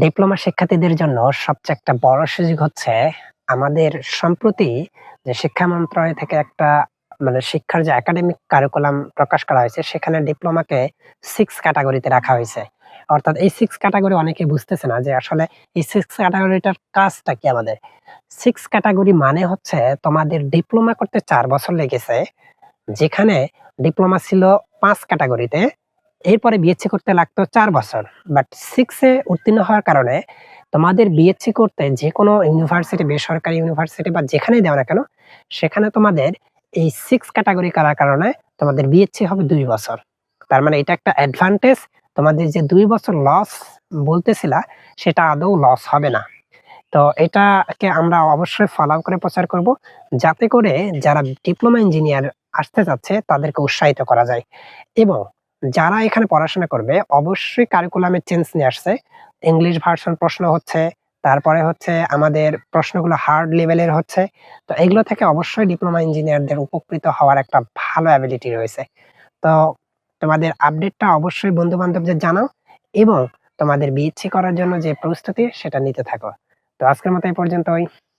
Diploma শিক্ষার্থীদের জন্য সবচেয়ে একটা বড় সুযোগ হচ্ছে আমাদের সম্প্রতি যে শিক্ষা মন্ত্রণালয় থেকে একটা শিক্ষার যে একাডেমিক কারিকুলাম প্রকাশ করা হয়েছে সেখানে ডিপ্লোমাকে 6 ক্যাটেগরিতে রাখা হয়েছে। অর্থাৎ এই 6 ক্যাটেগরি অনেকে বুঝতেছে না যে আসলে এই 6 ক্যাটেগরিটার কাজটা কি আমাদের। 6 ক্যাটেগরি মানে হচ্ছে তোমাদের ডিপ্লোমা করতে ৪ বছর লেগেছে। যেখানে ডিপ্লোমা ছিল ৫ ক্যাটেগরিতে, এরপরে বিএসসি করতে লাগতো ৪ বছর। বাট 6 এ উত্তীর্ণ হওয়ার কারণে তোমাদের বিএসসি করতে যেকোনো ইউনিভার্সিটি, বেসরকারি ইউনিভার্সিটি বা যেখানেই দাও না কেন, সেখানে তোমাদের এই 6 ক্যাটেগরি করার কারণে তোমাদের বিএসসি হবে ২ বছর। তার মানে এটা একটা অ্যাডভান্টেজ। তোমাদের যে ২ বছর লস বলতেছিলা, সেটা আদৌ লস হবে না। তো এটাকে আমরা অবশ্যই ফলো করে প্রচার করব। যাতে করে যারা ডিপ্লোমা ইঞ্জিনিয়ার আসতে চাচ্ছে তাদেরকে উৎসাহিত করা যায়। এবং যারা এখানে পড়াশোনা করবে অবশ্যই কারিকুলামে চেঞ্জ নিয়ে আসছে। ইংলিশ ভার্সন প্রশ্ন হচ্ছে, তারপরে হচ্ছে আমাদের প্রশ্নগুলো হার্ড লেভেলের হচ্ছে। তো এগুলো থেকে অবশ্যই ডিপ্লোমা ইঞ্জিনিয়ারদের উপকৃত হওয়ার একটা ভালো অ্যাবিলিটি রয়েছে। তো তোমাদের আপডেটটা অবশ্যই বন্ধু-বান্ধবদের জানাও এবং তোমাদের বিএসসি করার জন্য যে প্রস্তুতি সেটা নিতে থাকো। তো আজকের মতো এই পর্যন্তই।